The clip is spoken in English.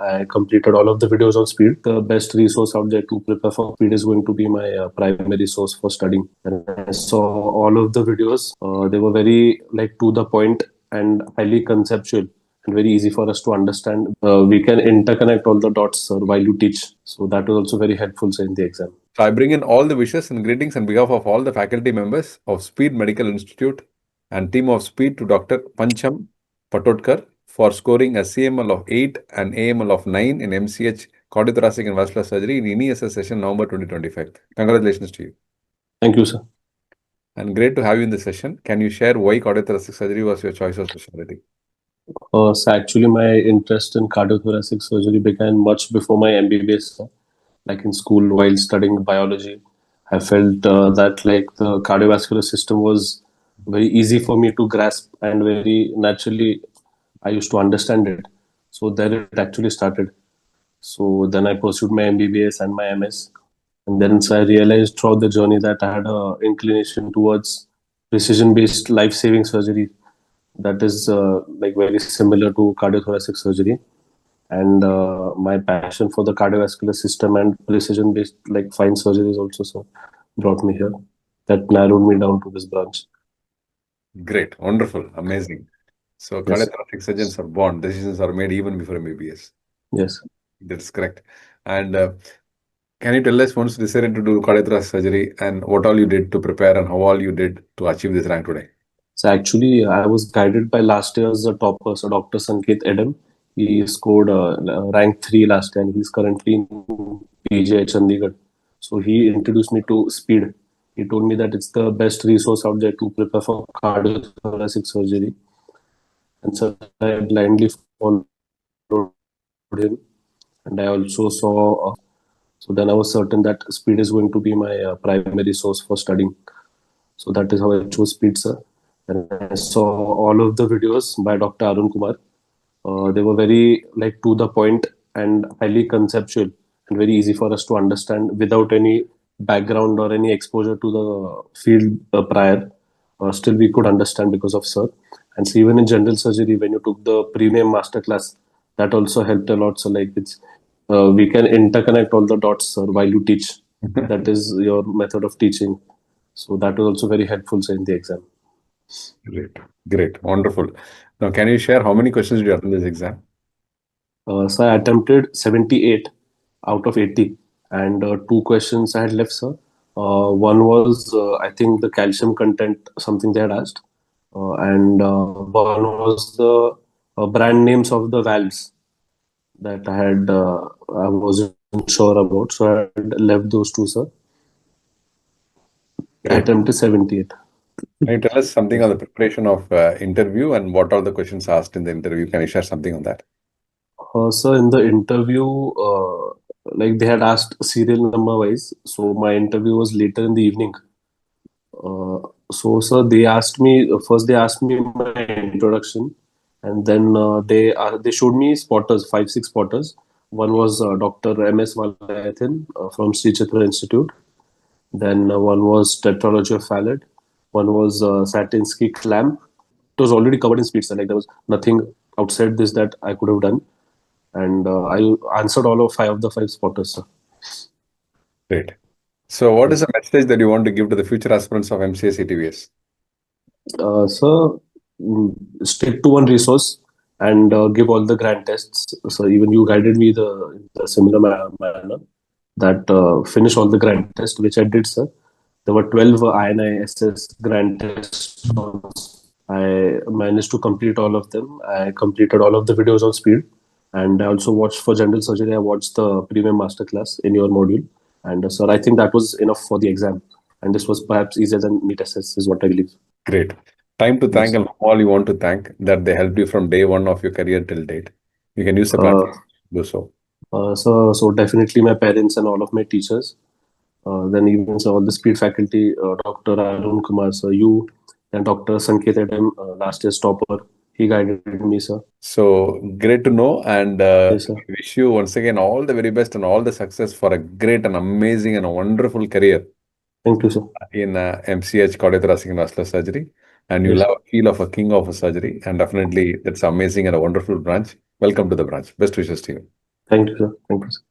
I completed all of the videos on speed. The best resource out there to prepare for speed is going to be my primary source for studying. And I saw all of the videos. They were very to the point and highly conceptual and very easy for us to understand. We can interconnect all the dots while you teach. So that was also very helpful in the exam. So I bring in all the wishes and greetings on behalf of all the faculty members of Speed Medical Institute and team of Speed to Dr. Pancham Patodekar for scoring a CML of 8 and AML of 9 in MCh Cardiothoracic and Vascular Surgery in NEET session November 2025. Congratulations to you. Thank you, sir. And great to have you in the session. Can you share why cardiothoracic surgery was your choice of specialty? So actually, my interest in cardiothoracic surgery began much before my MBBS. Like in school, while studying biology, I felt that the cardiovascular system was very easy for me to grasp and very naturally I used to understand it. So there it actually started. So then I pursued my MBBS and my MS. And then so I realized throughout the journey that I had an inclination towards precision-based life-saving surgery that is very similar to cardiothoracic surgery. And my passion for the cardiovascular system and precision-based fine surgeries also brought me here. That narrowed me down to this branch. Great, wonderful, amazing. So cardiothoracic surgeons are born. Decisions are made even before MBBS. Yes, that's correct. And can you tell us once you decided to do cardiothoracic surgery and what all you did to prepare and how all you did to achieve this rank today? So actually, I was guided by last year's topper, so Dr. Sanket Edem. He scored rank 3 last year, and he's currently in PGI Chandigarh. So he introduced me to speed. He told me that it's the best resource out there to prepare for cardiothoracic surgery. And so I blindly followed him. And I also saw, so then I was certain that speed is going to be my primary source for studying. So that is how I chose speed, sir. And I saw all of the videos by Dr. Arun Kumar. They were very to the point and highly conceptual and very easy for us to understand without any background or any exposure to the field prior. Still, we could understand because of sir. And so even in general surgery, when you took the premium masterclass, that also helped a lot. So we can interconnect all the dots while you teach. That is your method of teaching. So that was also very helpful in the exam. Great, wonderful. Now, can you share how many questions did you attend this exam? So I attempted 78 out of 80, and 2 questions I had left, sir. One was, I think, the calcium content, something they had asked, and one was the brand names of the valves that I wasn't sure about, so I had left those 2, sir. I attempted 78. Can you tell us something on the preparation of interview and what are the questions asked in the interview? Can you share something on that? So in the interview, they had asked serial number wise. So my interview was later in the evening. So sir, they asked me first. They asked me my introduction, and then they showed me spotters, 5-6 spotters. One was Dr. M.S. Valayathan from Sri Chitra Institute. Then one was tetralogy of Fallot. One was Satinsky clamp. It was already covered in speed, sir. There was nothing outside this that I could have done. And I answered all of 5 of the 5 spotters, sir. Great. So what is the message that you want to give to the future aspirants of MCh CTVS? Sir, stick to one resource and give all the grand tests. So even you guided me the similar manner that finish all the grand tests, which I did, sir. There were 12 INISS grand tests. I managed to complete all of them. I completed all of the videos on speed. And I also watched for general surgery. I watched the premium masterclass in your module. And sir, I think that was enough for the exam. And this was perhaps easier than NEET SS is what I believe. Great. Time to thank and all you want to thank that they helped you from day one of your career till date. You can use the platform to do so. So definitely my parents and all of my teachers. Then even all the speed faculty, Dr. Arun Kumar, sir, you and Dr. Sanket Edem, last year's topper. He guided me, sir. So great to know, and Yes, sir. wish you once again all the very best and all the success for a great and amazing and a wonderful career. Thank you, sir. In MCh Cardiothoracic and Vascular Surgery, and you'll have a feel of a king of a surgery, and definitely that's amazing and a wonderful branch. Welcome to the branch. Best wishes to you. Thank you, sir. Thank you, sir.